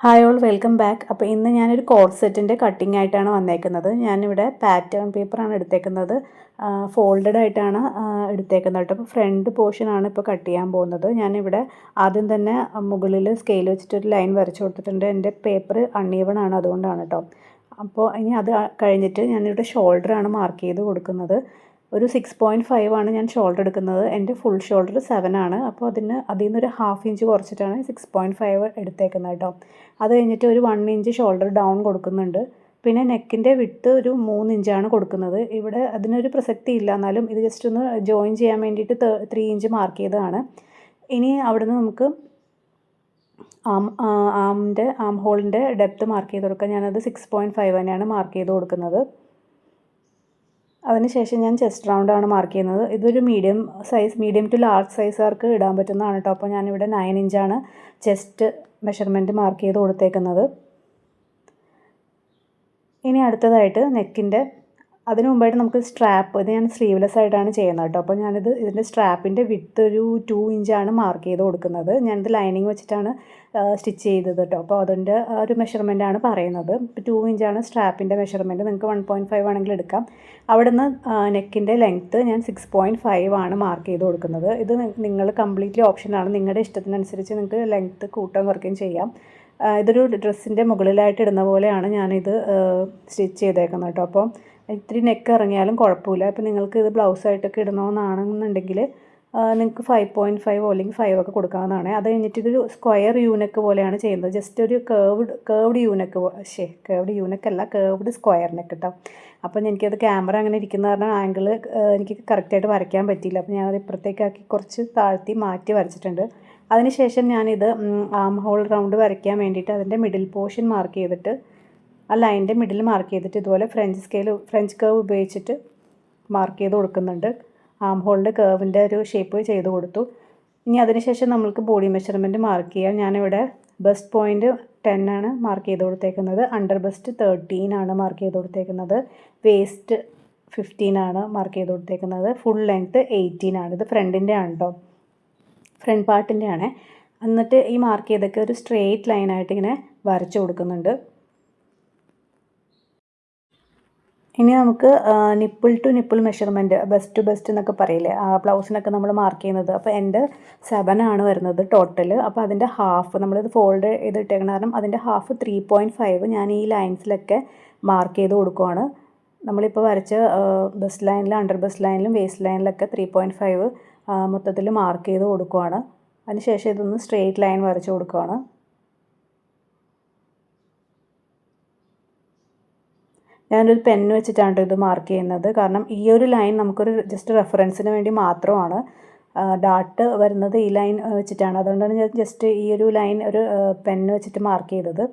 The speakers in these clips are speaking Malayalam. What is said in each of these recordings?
Hi all welcome back. അപ്പോൾ ഇന്ന് ഞാനൊരു കോഡ് സെറ്റിൻ്റെ കട്ടിംഗ് ആയിട്ടാണ് വന്നേക്കുന്നത്. ഞാനിവിടെ പാറ്റേൺ പേപ്പറാണ് എടുത്തേക്കുന്നത്. ഫോൾഡഡ് ആയിട്ടാണ് എടുത്തേക്കുന്നത് കേട്ടോ. അപ്പോൾ ഫ്രണ്ട് പോർഷനാണ് ഇപ്പോൾ കട്ട് ചെയ്യാൻ പോകുന്നത്. ഞാനിവിടെ ആദ്യം തന്നെ മുകളിൽ സ്കെയിൽ വെച്ചിട്ടൊരു ലൈൻ വരച്ചു കൊടുത്തിട്ടുണ്ട്. എൻ്റെ പേപ്പർ അൺഈവൺ ആണ്, അതുകൊണ്ടാണ് കേട്ടോ. അപ്പോൾ ഇനി അത് കഴിഞ്ഞിട്ട് ഞാനിവിടെ ഷോൾഡറാണ് മാർക്ക് ചെയ്ത് കൊടുക്കുന്നത്. ഒരു 6.5 ആണ് ഞാൻ ഷോൾഡർ എടുക്കുന്നത്. എൻ്റെ ഫുൾ ഷോൾഡർ 7 ആണ്. അപ്പോൾ അതിൽ നിന്നൊരു 1/2 ഇഞ്ച് കുറച്ചിട്ടാണ് 6.5 എടുത്തേക്കുന്നത് കേട്ടോ. അത് കഴിഞ്ഞിട്ട് ഒരു 1 ഇഞ്ച് ഷോൾഡർ ഡൗൺ കൊടുക്കുന്നുണ്ട്. പിന്നെ നെക്കിൻ്റെ വിട്ട് ഒരു 3 ഇഞ്ചാണ് കൊടുക്കുന്നത്. ഇവിടെ അതിനൊരു പ്രസക്തി ഇല്ല, എന്നാലും ഇത് ജസ്റ്റ് ഒന്ന് ജോയിൻ ചെയ്യാൻ വേണ്ടിയിട്ട് 3 ഇഞ്ച് മാർക്ക് ചെയ്തതാണ്. ഇനി അവിടുന്ന് നമുക്ക് ആം ഹോളിൻ്റെ ഡെപ്ത്ത് മാർക്ക് ചെയ്ത് കൊടുക്കാം. ഞാനത് 6.5 തന്നെയാണ് മാർക്ക് ചെയ്ത് കൊടുക്കുന്നത്. അതിനുശേഷം ഞാൻ ചെസ്റ്റ് റൗണ്ടാണ് മാർക്ക് ചെയ്യുന്നത്. ഇതൊരു മീഡിയം ടു ലാർജ് സൈസുകാർക്ക് ഇടാൻ പറ്റുന്നതാണ് കേട്ടോ. അപ്പോൾ ഞാനിവിടെ 9 ഇഞ്ചാണ് ചെസ്റ്റ് മെഷർമെൻറ്റ് മാർക്ക് ചെയ്ത് കൊടുത്തേക്കുന്നത്. ഇനി അടുത്തതായിട്ട് നെക്കിൻ്റെ അതിന് മുമ്പായിട്ട് നമുക്ക് സ്ട്രാപ്പ്, ഇത് ഞാൻ സ്ലീവ്ലെസ് ആയിട്ടാണ് ചെയ്യുന്നത് കേട്ടോ. അപ്പോൾ ഇതിൻ്റെ സ്ട്രാപ്പിൻ്റെ വിഡ്ത്ത് ഒരു 2 ഇഞ്ചാണ് മാർക്ക് ചെയ്ത് കൊടുക്കുന്നത്. ഞാനിത് ലൈനിങ് വെച്ചിട്ടാണ് സ്റ്റിച്ച് ചെയ്തത് കേട്ടോ. അപ്പോൾ അതിൻ്റെ ഒരു മെഷർമെൻറ്റാണ് പറയുന്നത്. ഇപ്പോൾ 2 ഇഞ്ചാണ് സ്ട്രാപ്പിൻ്റെ മെഷർമെൻറ്റ്. നിങ്ങൾക്ക് 1.5 ആണെങ്കിൽ എടുക്കാം. അവിടുന്ന് നെക്കിൻ്റെ ലെങ്ത്ത് ഞാൻ 6.5 ആണ് മാർക്ക് ചെയ്ത് കൊടുക്കുന്നത്. ഇത് നിങ്ങൾ കംപ്ലീറ്റ്ലി ഓപ്ഷനാണ്. നിങ്ങളുടെ ഇഷ്ടത്തിനനുസരിച്ച് നിങ്ങൾക്ക് ലെങ്ത്ത് കൂട്ടാൻ കുറയ്ക്കുകയും ചെയ്യാം. ഇതൊരു ഡ്രസ്സിൻ്റെ മുകളിലായിട്ട് ഇടുന്ന പോലെയാണ് ഞാനിത് സ്റ്റിച്ച് ചെയ്തേക്കുന്നത് കേട്ടോ. അപ്പോൾ ഇത്തിരി നെക്ക് ഇറങ്ങിയാലും കുഴപ്പമില്ല. ഇപ്പോൾ നിങ്ങൾക്ക് ഇത് ബ്ലൗസായിട്ടൊക്കെ ഇടണമെന്നാണെന്നുണ്ടെങ്കിൽ നിങ്ങൾക്ക് 5.5 അല്ലെങ്കിൽ 5 ഒക്കെ കൊടുക്കാവുന്നതാണ്. അത് കഴിഞ്ഞിട്ട് ഇതൊരു സ്ക്വയർ യൂനെക്ക് പോലെയാണ് ചെയ്യുന്നത്. ജസ്റ്റ് ഒരു കേർവ്ഡ് സ്ക്വയർ നെക്ക് കേട്ടോ. അപ്പം എനിക്കത് ക്യാമറ അങ്ങനെ ഇരിക്കുന്ന കാരണം ആംഗിൾ എനിക്ക് കറക്റ്റായിട്ട് വരയ്ക്കാൻ പറ്റിയില്ല. അപ്പോൾ ഞാനത് ഇപ്പുറത്തേക്കാക്കി കുറച്ച് താഴ്ത്തി മാറ്റി വരച്ചിട്ടുണ്ട്. അതിനുശേഷം ഞാനിത് ആം ഹോൾ റൗണ്ട് വരയ്ക്കാൻ വേണ്ടിയിട്ട് അതിൻ്റെ മിഡിൽ പോർഷൻ മാർക്ക് ചെയ്തിട്ട് ആ ലൈനിൻ്റെ മിഡിൽ മാർക്ക് ചെയ്തിട്ട് ഇതുപോലെ ഫ്രഞ്ച് കർവ് ഉപയോഗിച്ചിട്ട് മാർക്ക് ചെയ്ത് കൊടുക്കുന്നുണ്ട്. ആം ഹോളിൻ്റെ കർവിൻ്റെ ഒരു ഷേപ്പ് ചെയ്ത് കൊടുത്തു. ഇനി അതിനുശേഷം നമ്മൾക്ക് ബോഡി മെഷർമെൻറ്റ് മാർക്ക് ചെയ്യാം. ഞാനിവിടെ ബസ്റ്റ് പോയിൻറ്റ് 10 ആണ് മാർക്ക് ചെയ്ത് കൊടുത്തേക്കുന്നത്. അണ്ടർ ബസ്റ്റ് 13 ആണ് മാർക്ക് ചെയ്ത് കൊടുത്തേക്കുന്നത്. വേസ്റ്റ് 15 ആണ് മാർക്ക് ചെയ്ത് കൊടുത്തേക്കുന്നത്. ഫുൾ ലെങ്ത്ത് 18 ആണ്. ഇത് ഫ്രണ്ടിൻ്റെ ആണ് കേട്ടോ, ഫ്രണ്ട് പാർട്ടിൻ്റെ ആണ്. എന്നിട്ട് ഈ മാർക്ക് ചെയ്തൊക്കെ ഒരു സ്ട്രെയിറ്റ് ലൈനായിട്ട് ഇങ്ങനെ വരച്ചു കൊടുക്കുന്നുണ്ട്. ഇനി നമുക്ക് nipple to nipple measurement, bust to bust എന്നൊക്കെ പറയില്ലേ, ആ ബ്ലൗസിനൊക്കെ നമ്മൾ മാർക്ക് ചെയ്യുന്നത്. അപ്പോൾ എൻ്റെ 7 ആണ് വരുന്നത് ടോട്ടൽ. അപ്പോൾ അതിൻ്റെ ഹാഫ് നമ്മളിത് ഫോൾഡ് ചെയ്തിട്ടേക്കണ കാരണം അതിൻ്റെ ഹാഫ് 3.5 ഞാൻ ഈ ലൈൻസിലൊക്കെ മാർക്ക് ചെയ്ത് കൊടുക്കുവാണ്. നമ്മളിപ്പോൾ വരച്ച ബസ്റ്റ് ലൈനിലും അണ്ടർ ബസ്റ്റ് ലൈനിലും വേസ്റ്റ് ലൈനിലൊക്കെ 3.5 മൊത്തത്തിൽ മാർക്ക് ചെയ്ത് കൊടുക്കുവാണ്. അതിനുശേഷം ഇതൊന്ന് സ്ട്രെയിറ്റ് ലൈൻ വരച്ച് കൊടുക്കുവാണ്. ഞാനൊരു പെന്ന് വെച്ചിട്ടാണ് ഇത് മാർക്ക് ചെയ്യുന്നത്. കാരണം ഈ ഒരു ലൈൻ നമുക്കൊരു ജസ്റ്റ് റെഫറൻസിന് വേണ്ടി മാത്രമാണ്. ഡാട്ട് വരുന്നത് ഈ ലൈൻ വെച്ചിട്ടാണ്. അതുകൊണ്ടാണ് ഞാൻ ജസ്റ്റ് ഈ ഒരു ലൈൻ ഒരു പെന്ന് വെച്ചിട്ട് മാർക്ക് ചെയ്തത്.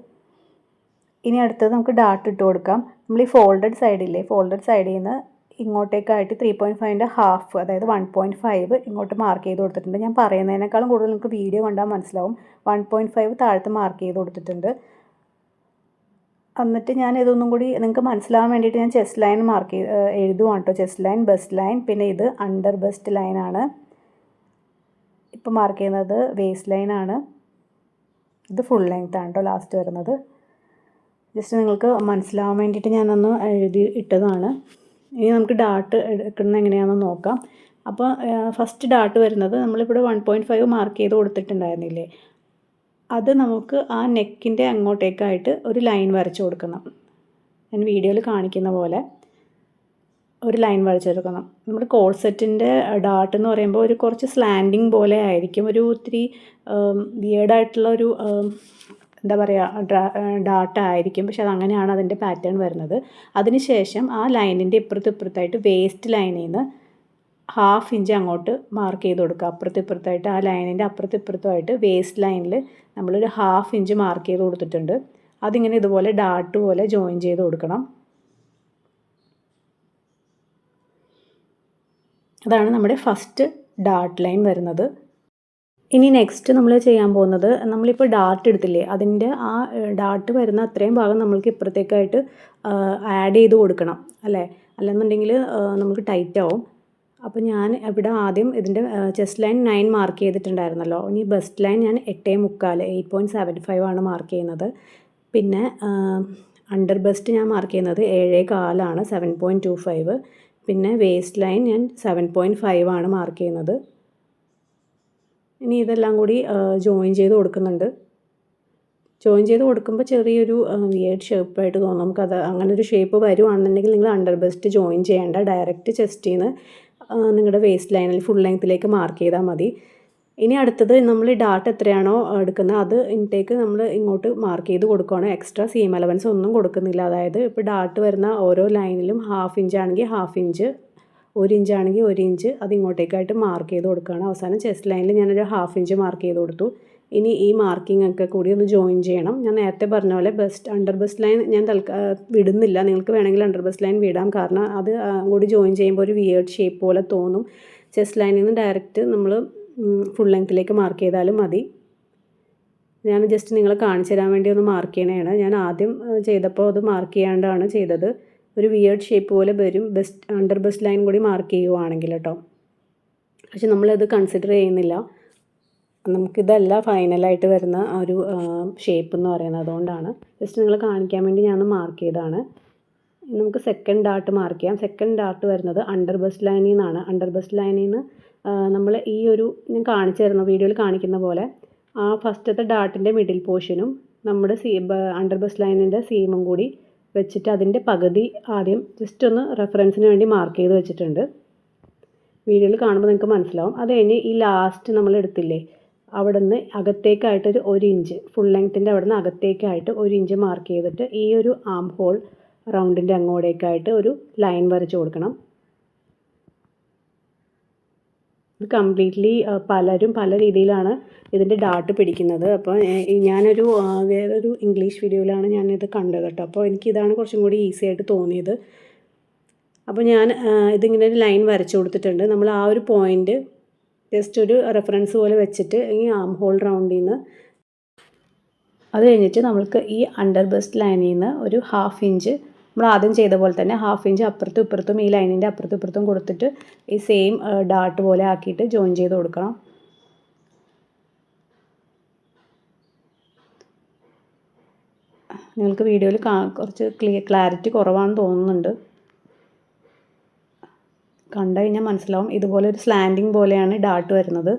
ഇനി അടുത്തത് നമുക്ക് ഡാട്ട് ഇട്ട് കൊടുക്കാം. നമ്മൾ ഈ ഫോൾഡഡ് സൈഡിൽ നിന്ന് ഇങ്ങോട്ടേക്കായിട്ട് 3.5ൻ്റെ ഹാഫ്, അതായത് 1.5 ഇങ്ങോട്ട് മാർക്ക് ചെയ്ത് കൊടുത്തിട്ടുണ്ട്. ഞാൻ പറയുന്നതിനേക്കാളും കൂടുതൽ നിങ്ങൾക്ക് വീഡിയോ കണ്ടാൽ മനസ്സിലാവും. 1.5 താഴത്ത് മാർക്ക് ചെയ്ത് കൊടുത്തിട്ടുണ്ട്. എന്നിട്ട് ഞാൻ ഇതൊന്നും കൂടി നിങ്ങൾക്ക് മനസ്സിലാവാൻ വേണ്ടിയിട്ട് ഞാൻ ചെസ്റ്റ് ലൈൻ എഴുതുവാണ് കേട്ടോ. ചെസ്റ്റ് ലൈൻ, ബസ്റ്റ് ലൈൻ, പിന്നെ ഇത് അണ്ടർ ബസ്റ്റ് ലൈനാണ്. ഇപ്പോൾ മാർക്ക് ചെയ്യുന്നത് വേസ്റ്റ് ലൈനാണ്. ഇത് ഫുൾ ലെങ്ത് ആണ് കേട്ടോ ലാസ്റ്റ് വരുന്നത്. ജസ്റ്റ് നിങ്ങൾക്ക് മനസ്സിലാവാൻ വേണ്ടിയിട്ട് ഞാനൊന്ന് എഴുതി ഇട്ടതാണ്. ഇനി നമുക്ക് ഡാട്ട് എടുക്കുന്നത് എങ്ങനെയാണെന്ന് നോക്കാം. അപ്പോൾ ഫസ്റ്റ് ഡാട്ട് വരുന്നത് നമ്മളിവിടെ 1.5 മാർക്ക് ചെയ്ത് കൊടുത്തിട്ടുണ്ടായിരുന്നില്ലേ, അത് നമുക്ക് ആ നെക്കിൻ്റെ അങ്ങോട്ടേക്കായിട്ട് ഒരു ലൈൻ വരച്ച് കൊടുക്കണം. ഞാൻ വീഡിയോയിൽ കാണിക്കുന്ന പോലെ ഒരു ലൈൻ വരച്ചെടുക്കണം. നമ്മുടെ കോഡ് സെറ്റിൻ്റെ ഡാട്ട് എന്ന് പറയുമ്പോൾ ഒരു കുറച്ച് സ്ലാൻഡിങ് പോലെ ആയിരിക്കും. ഒരു ഒത്തിരി വിയേർഡായിട്ടുള്ള ഒരു എന്താ പറയുക ഡാട്ടായിരിക്കും. പക്ഷെ അതങ്ങനെയാണ് അതിൻ്റെ പാറ്റേൺ വരുന്നത്. അതിനുശേഷം ആ ലൈനിൻ്റെ ഇപ്പുറത്തായിട്ട് വേസ്റ്റ് ലൈനിൽ നിന്ന് 1/2 ഇഞ്ച് അങ്ങോട്ട് മാർക്ക് ചെയ്ത് കൊടുക്കുക. ഇപ്പുറത്തായിട്ട് ആ ലൈനിൻ്റെ ഇപ്പുറത്തുമായിട്ട് വേസ്റ്റ് ലൈനിൽ നമ്മളൊരു 1/2 ഇഞ്ച് മാർക്ക് ചെയ്ത് കൊടുത്തിട്ടുണ്ട്. അതിങ്ങനെ ഇതുപോലെ ഡാട്ട് പോലെ ജോയിൻ ചെയ്ത് കൊടുക്കണം. അതാണ് നമ്മുടെ ഫസ്റ്റ് ഡാട്ട് ലൈൻ വരുന്നത്. ഇനി നെക്സ്റ്റ് നമ്മൾ ചെയ്യാൻ പോകുന്നത്, നമ്മളിപ്പോൾ ഡാട്ട് എടുത്തില്ലേ, അതിൻ്റെ ആ ഡാട്ട് വരുന്ന അത്രയും ഭാഗം നമ്മൾക്ക് ഇപ്പുറത്തേക്കായിട്ട് ആഡ് ചെയ്ത് കൊടുക്കണം അല്ലേ, അല്ലെന്നുണ്ടെങ്കിൽ നമുക്ക് ടൈറ്റ് ആവും. അപ്പോൾ ഞാൻ ഇവിടെ ആദ്യം ഇതിൻ്റെ ചെസ്റ്റ് ലൈൻ 9 മാർക്ക് ചെയ്തിട്ടുണ്ടായിരുന്നല്ലോ. ഇനി ബസ്റ്റ് ലൈൻ ഞാൻ 8.25 8.75 ആണ് മാർക്ക് ചെയ്യുന്നത്. പിന്നെ അണ്ടർ ബസ്റ്റ് ഞാൻ മാർക്ക് ചെയ്യുന്നത് 7.25 ആണ് 7.25. പിന്നെ വേസ്റ്റ് ലൈൻ ഞാൻ 7.5 ആണ് മാർക്ക് ചെയ്യുന്നത്. ഇനി ഇതെല്ലാം കൂടി ജോയിൻ ചെയ്ത് കൊടുക്കുന്നുണ്ട്. ജോയിൻ ചെയ്ത് കൊടുക്കുമ്പോൾ ചെറിയൊരു വിയേർഡ് ഷേപ്പായിട്ട് തോന്നും. നമുക്കത് അങ്ങനെ ഒരു ഷേപ്പ് വരുവാണെന്നുണ്ടെങ്കിൽ നിങ്ങൾ അണ്ടർ ബസ്റ്റ് ജോയിൻ ചെയ്യേണ്ട, ഡയറക്റ്റ് ചെസ്റ്റിൽ നിന്ന് നിങ്ങളുടെ വേസ്റ്റ് ലൈനിൽ ഫുൾ ലെങ്ത്തിലേക്ക് മാർക്ക് ചെയ്താൽ മതി. ഇനി അടുത്തത് നമ്മൾ ഈ ഡാർട്ട് എത്രയാണോ എടുക്കുന്നത് അത് ഇൻടേക്ക് നമ്മൾ ഇങ്ങോട്ട് മാർക്ക് ചെയ്ത് കൊടുക്കുകയാണ്. എക്സ്ട്രാ സീം അലവൻസ് ഒന്നും കൊടുക്കുന്നില്ല. അതായത് ഇപ്പോൾ ഡാർട്ട് വരുന്ന ഓരോ ലൈനിലും 1/2 ഇഞ്ച് ആണെങ്കിൽ 1/2 ഇഞ്ച്, 1 ഇഞ്ച് ആണെങ്കിൽ 1 ഇഞ്ച് അത് ഇങ്ങോട്ടേക്കായിട്ട് മാർക്ക് ചെയ്ത് കൊടുക്കുകയാണ്. അവസാനം ചെസ്റ്റ് ലൈനിൽ ഞാനൊരു 1/2 ഇഞ്ച് മാർക്ക് ചെയ്ത് കൊടുത്തു. ഇനി ഈ മാർക്കിംഗ് ഒക്കെ കൂടി ഒന്ന് ജോയിൻ ചെയ്യണം. ഞാൻ നേരത്തെ പറഞ്ഞ പോലെ അണ്ടർ ബസ്റ്റ് ലൈൻ ഞാൻ വിടുന്നില്ല. നിങ്ങൾക്ക് വേണമെങ്കിൽ അണ്ടർ ബസ്റ്റ് ലൈൻ വിടാം. കാരണം അത് കൂടി ജോയിൻ ചെയ്യുമ്പോൾ ഒരു വിയേർഡ് ഷേപ്പ് പോലെ തോന്നും. ചെസ്റ്റ് ലൈനിൽ നിന്ന് ഡയറക്റ്റ് നമ്മൾ ഫുൾ ലെങ്ത്തിലേക്ക് മാർക്ക് ചെയ്താലും മതി. ഞാൻ ജസ്റ്റ് നിങ്ങളെ കാണിച്ചു തരാൻ വേണ്ടി ഒന്ന് മാർക്ക് ചെയ്യണതാണ്. ഞാൻ ആദ്യം ചെയ്തപ്പോൾ അത് മാർക്ക് ചെയ്യാണ്ടാണ് ചെയ്തത്. ഒരു വിയേർഡ് ഷേപ്പ് പോലെ വരും അണ്ടർ ബസ്റ്റ് ലൈൻ കൂടി മാർക്ക് ചെയ്യുവാണെങ്കിൽ കേട്ടോ. പക്ഷെ നമ്മളത് കൺസിഡർ ചെയ്യുന്നില്ല. നമുക്കിതല്ല ഫൈനലായിട്ട് വരുന്ന ഒരു ഷേപ്പ് എന്ന് പറയുന്നത്. അതുകൊണ്ടാണ് ജസ്റ്റ് നിങ്ങളെ കാണിക്കാൻ വേണ്ടി ഞാൻ മാർക്ക് ചെയ്തതാണ്. നമുക്ക് സെക്കൻഡ് ഡാർട്ട് മാർക്ക് ചെയ്യാം. സെക്കൻഡ് ഡാർട്ട് വരുന്നത് അണ്ടർ ബസ്റ്റ് ലൈനിൽ നിന്നാണ്. അണ്ടർ ബസ്റ്റ് ലൈനിൽ നിന്ന് നമ്മൾ ഈ ഒരു ഞാൻ കാണിച്ചു തരുന്ന വീഡിയോയിൽ കാണിക്കുന്ന പോലെ ആ ഫസ്റ്റത്തെ ഡാർട്ടിൻ്റെ മിഡിൽ പോർഷനും നമ്മുടെ അണ്ടർ ബസ്റ്റ് ലൈനിൻ്റെ സീമും കൂടി വെച്ചിട്ട് അതിൻ്റെ പകുതി ആദ്യം ജസ്റ്റ് ഒന്ന് റെഫറൻസിന് വേണ്ടി മാർക്ക് ചെയ്ത് വെച്ചിട്ടുണ്ട്. വീഡിയോയിൽ കാണുമ്പോൾ നിങ്ങൾക്ക് മനസ്സിലാവും. അത് കഴിഞ്ഞ് ഈ ലാസ്റ്റ് നമ്മൾ എടുത്തില്ലേ, അവിടെ നിന്ന് അകത്തേക്കായിട്ടൊരു 1 ഇഞ്ച് ഫുൾ ലെങ്ത്തിൻ്റെ അവിടെ നിന്ന് അകത്തേക്കായിട്ട് 1 ഇഞ്ച് മാർക്ക് ചെയ്തിട്ട് ഈ ഒരു ആം ഹോൾ റൗണ്ടിൻ്റെ അങ്ങോട്ടേക്കായിട്ട് ഒരു ലൈൻ വരച്ച് കൊടുക്കണം. ഇത് കംപ്ലീറ്റ്ലി പലരും പല രീതിയിലാണ് ഇതിൻ്റെ ഡാർട്ട് പിടിക്കുന്നത്. അപ്പോൾ ഞാനൊരു വേറൊരു ഇംഗ്ലീഷ് വീഡിയോയിലാണ് ഞാനിത് കണ്ടത് കേട്ടോ. അപ്പോൾ എനിക്കിതാണ് കുറച്ചും കൂടി ഈസി ആയിട്ട് തോന്നിയത്. അപ്പോൾ ഞാൻ ഇതിങ്ങനെ ഒരു ലൈൻ വരച്ച് കൊടുത്തിട്ടുണ്ട്. നമ്മൾ ആ ഒരു പോയിൻ്റ് ജസ്റ്റ് ഒരു റെഫറൻസ് പോലെ വെച്ചിട്ട് ഈ ആം ഹോൾ റൗണ്ടിൽ നിന്ന് അത് കഴിഞ്ഞിട്ട് നമ്മൾക്ക് ഈ അണ്ടർ ബസ്റ്റ് ലൈനിൽ നിന്ന് ഒരു 1/2 ഇഞ്ച് നമ്മൾ ആദ്യം ചെയ്ത പോലെ തന്നെ 1/2 ഇഞ്ച് അപ്പുറത്തും ഇപ്പുറത്തും ഈ ലൈനിൻ്റെ അപ്പുറത്തും ഇപ്പുറത്തും കൊടുത്തിട്ട് ഈ സെയിം ഡാർട്ട് പോലെ ആക്കിയിട്ട് ജോയിൻ ചെയ്ത് കൊടുക്കണം. നിങ്ങൾക്ക് വീഡിയോയിൽ കുറച്ച് ക്ലാരിറ്റി കുറവാണെന്ന് തോന്നുന്നുണ്ട്. കണ്ടു കഴിഞ്ഞാൽ മനസ്സിലാവും. ഇതുപോലെ ഒരു സ്ലാൻഡിങ് പോലെയാണ് ഡാർട്ട് വരുന്നത്.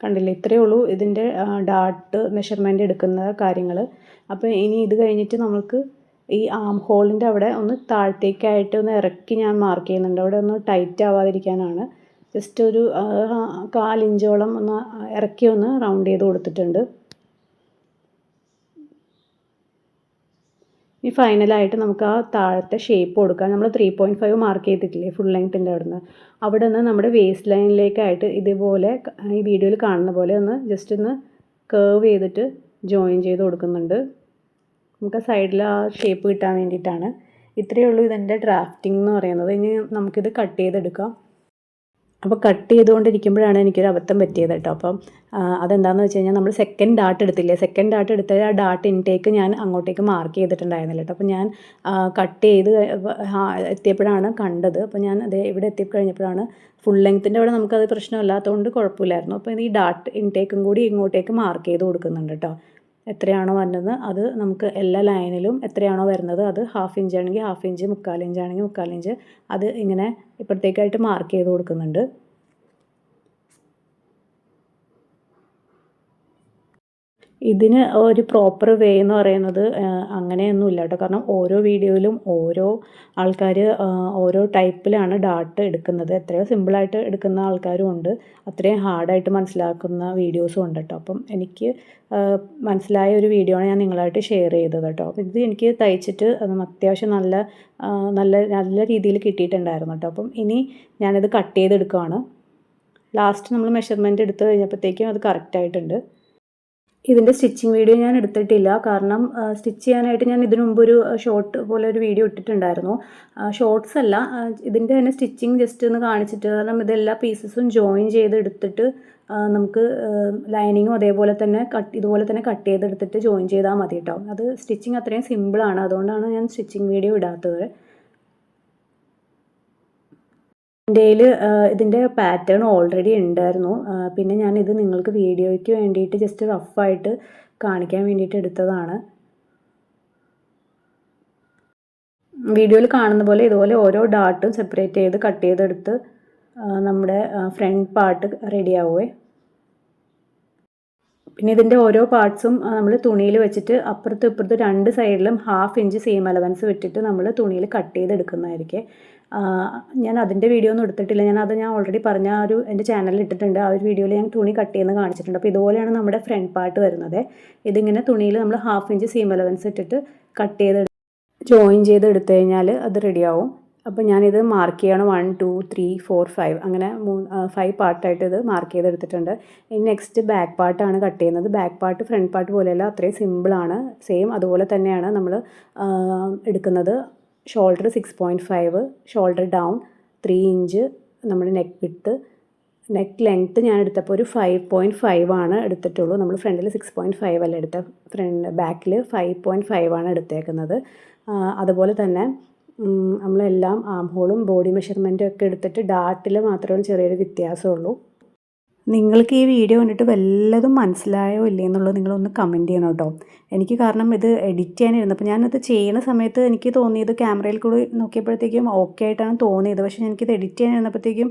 കണ്ടില്ലേ, ഇത്രയേ ഉള്ളൂ ഇതിൻ്റെ ഡാർട്ട് മെഷർമെൻറ്റ് എടുക്കുന്ന കാര്യങ്ങൾ. അപ്പോൾ ഇനി ഇത് കഴിഞ്ഞിട്ട് നമുക്ക് ഈ ആം ഹോളിൻ്റെ അവിടെ ഒന്ന് താഴത്തേക്കായിട്ട് ഒന്ന് ഇറക്കി ഞാൻ മാർക്ക് ചെയ്യുന്നുണ്ട്. അവിടെ ഒന്ന് ടൈറ്റ് ആവാതിരിക്കാനാണ്. ജസ്റ്റ് ഒരു 1/4 ഇഞ്ചോളം ഒന്ന് ഇറക്കി ഒന്ന് റൗണ്ട് ചെയ്ത് കൊടുത്തിട്ടുണ്ട്. ഈ ഫൈനലായിട്ട് നമുക്ക് ആ താഴത്തെ ഷേപ്പ് കൊടുക്കാം. നമ്മൾ 3.5 മാർക്ക് ചെയ്തിട്ടില്ലേ ഫുൾ ലെങ്ത്തിൻ്റെ അവിടെ നിന്ന് നമ്മുടെ വേസ്റ്റ് ലൈനിലേക്കായിട്ട് ഇതുപോലെ ഈ വീഡിയോയിൽ കാണുന്ന പോലെ ഒന്ന് ജസ്റ്റ് ഒന്ന് കേർവ് ചെയ്തിട്ട് ജോയിൻ ചെയ്ത് കൊടുക്കുന്നുണ്ട്. നമുക്ക് സൈഡിൽ ആ ഷേപ്പ് കിട്ടാൻ വേണ്ടിയിട്ടാണ്. ഇത്രയേ ഉള്ളൂ ഇതിൻ്റെ ഡ്രാഫ്റ്റിംഗ് എന്ന് പറയുന്നത്. ഇനി നമുക്കിത് കട്ട് ചെയ്തെടുക്കാം. അപ്പോൾ കട്ട് ചെയ്തുകൊണ്ടിരിക്കുമ്പോഴാണ് എനിക്കൊരു അബദ്ധം പറ്റിയത് കേട്ടോ. അപ്പം അതെന്താണെന്ന് വെച്ച് കഴിഞ്ഞാൽ നമ്മൾ സെക്കൻഡ് ഡാർട്ട് എടുത്തില്ലേ, സെക്കൻഡ് ഡാർട്ട് എടുത്ത ആ ഡാർട്ട് ഇൻടേക്ക് ഞാൻ അങ്ങോട്ടേക്ക് മാർക്ക് ചെയ്തിട്ടുണ്ടായിരുന്നില്ല കേട്ടോ. അപ്പോൾ ഞാൻ കട്ട് ചെയ്ത് എത്തിയപ്പോഴാണ് കണ്ടത്. അപ്പോൾ ഞാൻ അത് ഇവിടെ എത്തിക്കഴിഞ്ഞപ്പോഴാണ് ഫുൾ ലെങ്ത്തിൻ്റെ അവിടെ നമുക്കത് പ്രശ്നമില്ലാത്തതുകൊണ്ട് കുഴപ്പമില്ലായിരുന്നു. അപ്പോൾ ഈ ഡാർട്ട് ഇൻടേക്കും കൂടി ഇങ്ങോട്ടേക്ക് മാർക്ക് ചെയ്ത് കൊടുക്കുന്നുണ്ട് കേട്ടോ. എത്രയാണോ വരുന്നത് അത് നമുക്ക് എല്ലാ ലൈനിലും എത്രയാണോ വരുന്നത് അത് 1/2 ഇഞ്ച് ആണെങ്കിൽ 1/2 ഇഞ്ച്, 3/4 ഇഞ്ച് ആണെങ്കിൽ 3/4 ഇഞ്ച് അത് ഇങ്ങനെ ഇപ്പുറത്തേക്കായിട്ട് മാർക്ക് ചെയ്ത് കൊടുക്കുന്നുണ്ട്. ഇതിന് ഒരു പ്രോപ്പർ വേ എന്ന് പറയുന്നത് അങ്ങനെയൊന്നുമില്ല കേട്ടോ. കാരണം ഓരോ വീഡിയോയിലും ഓരോ ആൾക്കാർ ഓരോ ടൈപ്പിലാണ് ഡാർട്ട് എടുക്കുന്നത്. എത്രയോ സിമ്പിളായിട്ട് എടുക്കുന്ന ആൾക്കാരും ഉണ്ട്, അത്രയും ഹാർഡായിട്ട് മനസ്സിലാക്കുന്ന വീഡിയോസും ഉണ്ട് കേട്ടോ. അപ്പം എനിക്ക് മനസ്സിലായ ഒരു വീഡിയോ ആണ് ഞാൻ നിങ്ങളായിട്ട് ഷെയർ ചെയ്തത് കേട്ടോ. അപ്പം ഇത് എനിക്ക് തയ്ച്ചിട്ട് അത്യാവശ്യം നല്ല നല്ല നല്ല രീതിയിൽ കിട്ടിയിട്ടുണ്ടായിരുന്നു കേട്ടോ. അപ്പം ഇനി ഞാനിത് കട്ട് ചെയ്തെടുക്കുകയാണ്. ലാസ്റ്റ് നമ്മൾ മെഷർമെൻറ്റ് എടുത്ത് കഴിഞ്ഞപ്പോഴത്തേക്കും അത് കറക്റ്റായിട്ടുണ്ട്. ഇതിൻ്റെ സ്റ്റിച്ചിങ് വീഡിയോ ഞാൻ എടുത്തിട്ടില്ല. കാരണം സ്റ്റിച്ച് ചെയ്യാനായിട്ട് ഞാൻ ഇതിനു മുമ്പ് ഒരു ഷോർട്ട് പോലെ ഒരു വീഡിയോ ഇട്ടിട്ടുണ്ടായിരുന്നു. ഷോർട്ട്സ് അല്ല, ഇതിൻ്റെ തന്നെ സ്റ്റിച്ചിങ് ജസ്റ്റ് ഒന്ന് കാണിച്ചിട്ട്. കാരണം ഇതെല്ലാ പീസസും ജോയിൻ ചെയ്തെടുത്തിട്ട് നമുക്ക് ലൈനിങ്ങും അതേപോലെ തന്നെ ഇതുപോലെ തന്നെ കട്ട് ചെയ്തെടുത്തിട്ട് ജോയിൻ ചെയ്താൽ മതി കേട്ടോ. അത് സ്റ്റിച്ചിങ് അത്രയും സിമ്പിളാണ്, അതുകൊണ്ടാണ് ഞാൻ സ്റ്റിച്ചിങ് വീഡിയോ ഇടാത്തത്. എൻ്റെ ഇതിൻ്റെ പാറ്റേൺ ഓൾറെഡി ഉണ്ടായിരുന്നു. പിന്നെ ഞാനിത് നിങ്ങൾക്ക് വീഡിയോയ്ക്ക് വേണ്ടിയിട്ട് ജസ്റ്റ് റഫായിട്ട് കാണിക്കാൻ വേണ്ടിയിട്ട് എടുത്തതാണ്. വീഡിയോയിൽ കാണുന്ന പോലെ ഇതുപോലെ ഓരോ ഡാർട്ടും സെപ്പറേറ്റ് ചെയ്ത് കട്ട് ചെയ്തെടുത്ത് നമ്മുടെ ഫ്രണ്ട് പാർട്ട് റെഡിയാവുമേ. പിന്നെ ഇതിൻ്റെ ഓരോ പാർട്സും നമ്മൾ തുണിയിൽ വെച്ചിട്ട് അപ്പുറത്തും ഇപ്പുറത്തും 2 സൈഡിലും 1/2 ഇഞ്ച് സീം അലവൻസ് വിട്ടിട്ട് നമ്മൾ തുണിയിൽ കട്ട് ചെയ്തെടുക്കുന്നതായിരിക്കും. ഞാൻ അതിൻ്റെ വീഡിയോ ഒന്നും എടുത്തിട്ടില്ല. ഞാൻ ഓൾറെഡി പറഞ്ഞ എൻ്റെ ചാനലിൽ ഇട്ടിട്ടുണ്ട്. ആ ഒരു വീഡിയോയിൽ ഞാൻ തുണി കട്ട് ചെയ്യുന്നത് കാണിച്ചിട്ടുണ്ട്. അപ്പോൾ ഇതുപോലെയാണ് നമ്മുടെ ഫ്രണ്ട് പാർട്ട് വരുന്നത്. ഇതിങ്ങനെ തുണിയിൽ നമ്മൾ 1/2 ഇഞ്ച് സീം അലവൻസ് ഇട്ടിട്ട് കട്ട് ചെയ്ത് ജോയിൻ ചെയ്ത് എടുത്തു കഴിഞ്ഞാൽ അത് റെഡിയാവും. അപ്പോൾ ഞാനിത് മാർക്ക് ചെയ്യണം 1 2 3 4 5 അങ്ങനെ 5 പാർട്ടായിട്ട് ഇത് മാർക്ക് ചെയ്തെടുത്തിട്ടുണ്ട്. ഇനി നെക്സ്റ്റ് ബാക്ക് പാർട്ടാണ് കട്ട് ചെയ്യുന്നത്. ബാക്ക് പാർട്ട് ഫ്രണ്ട് പാർട്ട് പോലെയല്ല, അത്രയും സിമ്പിളാണ്. സെയിം അതുപോലെ തന്നെയാണ് നമ്മൾ എടുക്കുന്നത്. ഷോൾഡർ 6.5, ഷോൾഡർ ഡൗൺ 3 ഇഞ്ച് നമ്മുടെ നെക്ക് വിഡ്ത്ത്. നെക്ക് ലെങ്ത്ത് ഞാൻ എടുത്തപ്പോൾ ഒരു 5.5 ആണ് എടുത്തിട്ടുള്ളൂ. നമ്മൾ ഫ്രണ്ടിൽ 6.5 അല്ല എടുത്ത, ബാക്കിൽ 5.5 ആണ് എടുത്തേക്കുന്നത്. അതുപോലെ തന്നെ നമ്മളെല്ലാം ആം ഹോളും ബോഡി മെഷർമെൻറ്റും ഒക്കെ എടുത്തിട്ട് ഡാർട്ടിൽ മാത്രമേ ചെറിയൊരു വ്യത്യാസമുള്ളൂ. നിങ്ങൾക്ക് ഈ വീഡിയോ കണ്ടിട്ട് വല്ലതും മനസ്സിലായോ ഇല്ലേ എന്നുള്ളത് നിങ്ങളൊന്ന് കമൻറ്റ് ചെയ്യണം കേട്ടോ. എനിക്ക് കാരണം ഇത് എഡിറ്റ് ചെയ്യാനിരുന്നപ്പോൾ ഞാനത് ചെയ്യുന്ന സമയത്ത് എനിക്ക് തോന്നിയത് ക്യാമറയിൽ കൂടി നോക്കിയപ്പോഴത്തേക്കും ഓക്കെ ആയിട്ടാണ് തോന്നിയത്. പക്ഷേ എനിക്കിത് എഡിറ്റ് ചെയ്യാനിരുന്നപ്പോഴത്തേക്കും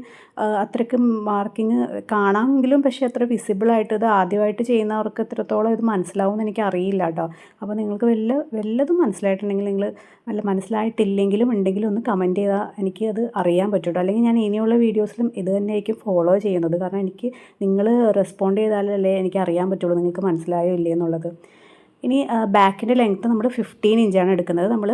അത്രയ്ക്ക് മാർക്കിങ് കാണാമെങ്കിലും പക്ഷേ അത്ര വിസിബിളായിട്ട് ഇത് ആദ്യമായിട്ട് ചെയ്യുന്നവർക്ക് എത്രത്തോളം ഇത് മനസ്സിലാവുമെന്ന് എനിക്ക് അറിയില്ല കേട്ടോ. അപ്പോൾ നിങ്ങൾക്ക് വല്ലതും മനസ്സിലായിട്ടുണ്ടെങ്കിൽ നിങ്ങൾ മനസ്സിലായിട്ടില്ലെങ്കിലും ഉണ്ടെങ്കിലും ഒന്ന് കമൻറ്റ് ചെയ്താൽ എനിക്ക് അത് അറിയാൻ പറ്റും കേട്ടോ. അല്ലെങ്കിൽ ഞാൻ ഇനിയുള്ള വീഡിയോസിലും ഇത് തന്നെയായിരിക്കും ഫോളോ ചെയ്യുന്നത്. കാരണം എനിക്ക് നിങ്ങൾ റെസ്പോണ്ട് ചെയ്താലല്ലേ എനിക്ക് അറിയാൻ പറ്റുള്ളൂ നിങ്ങൾക്ക് മനസ്സിലായോ ഇല്ലേ എന്നുള്ളത്. ഇനി ബാക്കിൻ്റെ ലെങ്ത്ത് നമ്മൾ 15 ഇഞ്ചാണ് എടുക്കുന്നത്. നമ്മൾ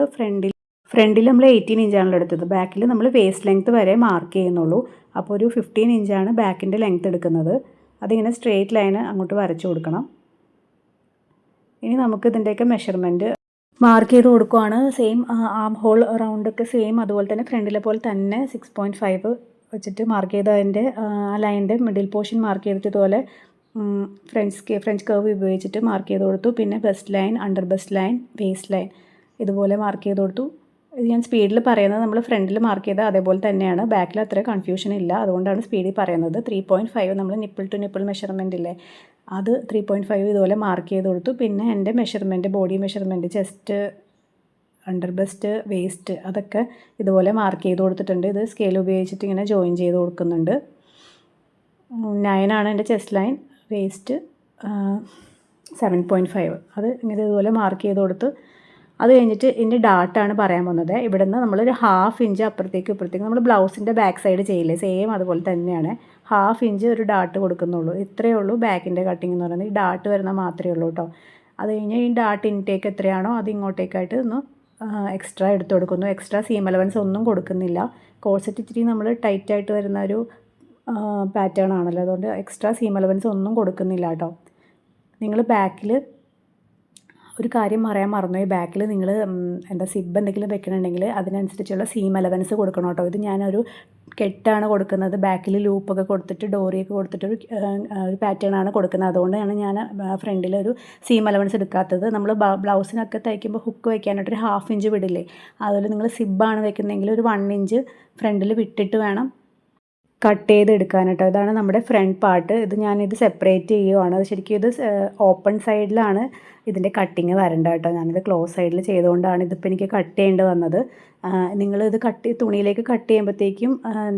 ഫ്രണ്ടിൽ നമ്മൾ 18 ഇഞ്ചാണല്ലോ എടുത്തത്. ബാക്കിൽ നമ്മൾ വേസ്റ്റ് ലെങ്ത്ത് വരെ മാർക്ക് ചെയ്യുന്നുള്ളൂ. അപ്പോൾ ഒരു 15 ഇഞ്ചാണ് ബാക്കിൻ്റെ ലെങ്ത്ത് എടുക്കുന്നത്. അതിങ്ങനെ സ്ട്രെയിറ്റ് ലൈന് അങ്ങോട്ട് വരച്ചു കൊടുക്കണം. ഇനി നമുക്ക് ഇതിൻ്റെയൊക്കെ മെഷർമെൻറ്റ് മാർക്ക് ചെയ്ത് കൊടുക്കുവാണ്. സെയിം ആം ഹോൾ റൗണ്ടൊക്കെ സെയിം അതുപോലെ തന്നെ ഫ്രണ്ടിലെ പോലെ തന്നെ 6.5 വെച്ചിട്ട് മാർക്ക് ചെയ്ത് അതിൻ്റെ ലൈനിൻ്റെ മിഡിൽ പോർഷൻ മാർക്ക് ചെയ്തിട്ട് ഇതുപോലെ ഫ്രഞ്ച് കർവ് ഉപയോഗിച്ചിട്ട് മാർക്ക് ചെയ്ത് കൊടുത്തു. പിന്നെ bust line, under bust line, waist line ഇതുപോലെ മാർക്ക് ചെയ്ത് കൊടുത്തു. ഇത് ഞാൻ സ്പീഡിൽ പറയുന്നത് നമ്മൾ ഫ്രണ്ടിൽ മാർക്ക് ചെയ്താൽ അതേപോലെ തന്നെയാണ്. ബാക്കിൽ അത്ര കൺഫ്യൂഷൻ ഇല്ല, അതുകൊണ്ടാണ് സ്പീഡിൽ പറയുന്നത്. 3.5 നമ്മൾ നിപ്പിൾ ടു നിപ്പിൾ മെഷർമെൻ്റ് ഇല്ലേ, അത് 3.5 ഇതുപോലെ മാർക്ക് ചെയ്ത് കൊടുത്തു. പിന്നെ എൻ്റെ measurement, body measurement, chest, under bust, waist അതൊക്കെ ഇതുപോലെ മാർക്ക് ചെയ്ത് കൊടുത്തിട്ടുണ്ട്. ഇത് സ്കെയിൽ ഉപയോഗിച്ചിട്ട് ഇങ്ങനെ ജോയിൻ ചെയ്ത് കൊടുക്കുന്നുണ്ട്. 9 ആണ് എൻ്റെ ചെസ്റ്റ് ലൈൻ, വേസ്റ്റ് 7.5 അത് ഇങ്ങനെ ഇതുപോലെ മാർക്ക് ചെയ്ത് കൊടുത്ത് അത് കഴിഞ്ഞിട്ട് ഇതിൻ്റെ ഡാർട്ടാണ് പറയാൻ പോകുന്നത്. ഇവിടെ നിന്ന് നമ്മളൊരു 1/2 ഇഞ്ച് അപ്പുറത്തേക്ക് ഇപ്പുറത്തേക്ക് നമ്മൾ ബ്ലൗസിൻ്റെ ബാക്ക് സൈഡ് ചെയ്യില്ലേ, സെയിം അതുപോലെ തന്നെയാണ് 1/2 ഇഞ്ച് ഒരു ഡാർട്ട് കൊടുക്കുന്നുള്ളൂ. ഇത്രയേ ഉള്ളൂ ബാക്കിൻ്റെ കട്ടിങ് എന്ന് പറയുന്നത്. ഈ ഡാർട്ട് വരുന്നത് മാത്രമേ ഉള്ളൂ കേട്ടോ. അത് കഴിഞ്ഞ് ഈ ഡാർട്ട് ഇൻടേക്ക് എത്രയാണോ അത് ഇങ്ങോട്ടേക്കായിട്ട് ഒന്ന് എക്സ്ട്രാ എടുത്ത് കൊടുക്കുന്നു. എക്സ്ട്രാ സീം അലവൻസ് ഒന്നും കൊടുക്കുന്നില്ല. കോഴ്സെറ്റ് ഇച്ചിരി നമ്മൾ ടൈറ്റായിട്ട് വരുന്ന ഒരു പാറ്റേൺ ആണല്ലോ, അതുകൊണ്ട് എക്സ്ട്രാ സീം അലവൻസ് ഒന്നും കൊടുക്കുന്നില്ല കേട്ടോ. നിങ്ങൾ ബാക്കിൽ ഒരു കാര്യം പറയാൻ മറന്നു, ഈ ബാക്കിൽ നിങ്ങൾ സിബ് എന്തെങ്കിലും വെക്കണമെങ്കിൽ അതിനനുസരിച്ചുള്ള സീം അലവൻസ് കൊടുക്കണം കേട്ടോ. ഇത് ഞാനൊരു കെട്ടാണ് കൊടുക്കുന്നത്. ബാക്കിൽ ലൂപ്പൊക്കെ കൊടുത്തിട്ട് ഡോറിയൊക്കെ കൊടുത്തിട്ട് ഒരു പാറ്റേൺ ആണ് കൊടുക്കുന്നത്. അതുകൊണ്ടാണ് ഞാൻ ഫ്രണ്ടിലൊരു സീം അലവൻസ് എടുക്കാത്തത്. നമ്മൾ ബ്ലൗസിനൊക്കെ തയ്ക്കുമ്പോൾ ഹുക്ക് വയ്ക്കാനായിട്ടൊരു 1/2 ഇഞ്ച് വിടില്ലേ, അതുപോലെ നിങ്ങൾ സിബ്ബാണ് വെക്കുന്നതെങ്കിൽ ഒരു 1 ഇഞ്ച് ഫ്രണ്ടിൽ വിട്ടിട്ട് വേണം കട്ട് ചെയ്തെടുക്കാൻ കേട്ടോ. ഇതാണ് നമ്മുടെ ഫ്രണ്ട് പാർട്ട്. ഞാനിത് സെപ്പറേറ്റ് ചെയ്യുവാണ്. അത് ശരിക്കും ഇത് ഓപ്പൺ സൈഡിലാണ് ഇതിൻ്റെ കട്ടിങ് വരേണ്ടത് കേട്ടോ. ഞാനിത് ക്ലോസ് സൈഡിൽ ചെയ്തുകൊണ്ടാണ് ഇതിപ്പോൾ എനിക്ക് കട്ട് ചെയ്യേണ്ടി വന്നത്. നിങ്ങളിത് തുണിയിലേക്ക് കട്ട് ചെയ്യുമ്പോഴത്തേക്കും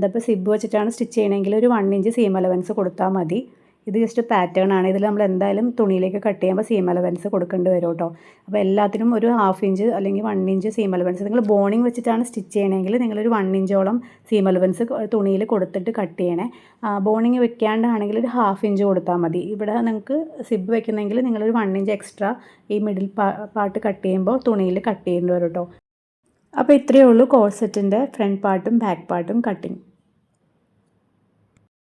ഇപ്പോൾ സിബ് വെച്ചിട്ടാണ് സ്റ്റിച്ച് ചെയ്യണമെങ്കിൽ ഒരു 1 ഇഞ്ച് സീം അലവൻസ് കൊടുത്താൽ മതി. ഇത് ജസ്റ്റ് പാറ്റേൺ ആണ്. ഇതിൽ നമ്മൾ എന്തായാലും തുണിയിലേക്ക് കട്ട് ചെയ്യുമ്പോൾ സീം അലവൻസ് കൊടുക്കേണ്ടി വരും കേട്ടോ. അപ്പോൾ എല്ലാത്തിനും ഒരു 1/2 ഇഞ്ച് അല്ലെങ്കിൽ 1 ഇഞ്ച് സീം അലവൻസ്. നിങ്ങൾ ബോണിങ് വെച്ചിട്ടാണ് സ്റ്റിച്ച് ചെയ്യണമെങ്കിൽ നിങ്ങളൊരു 1 ഇഞ്ചോളം സീം അലവൻസ് തുണിയിൽ കൊടുത്തിട്ട് കട്ട് ചെയ്യണേ. ബോണിങ് വെക്കാണ്ടാണെങ്കിൽ ഒരു 1/2 ഇഞ്ച് കൊടുത്താൽ മതി. ഇവിടെ നിങ്ങൾക്ക് സിബ് വെക്കുന്നെങ്കിൽ നിങ്ങളൊരു 1 ഇഞ്ച് എക്സ്ട്രാ ഈ മിഡിൽ പാർട്ട് കട്ട് ചെയ്യുമ്പോൾ തുണിയിൽ കട്ട് ചെയ്യേണ്ടി വരും കേട്ടോ. അപ്പോൾ ഇത്രയേ ഉള്ളൂ കോഴ്സെറ്റിൻ്റെ ഫ്രണ്ട് പാർട്ടും ബാക്ക് പാർട്ടും കട്ടിങ്.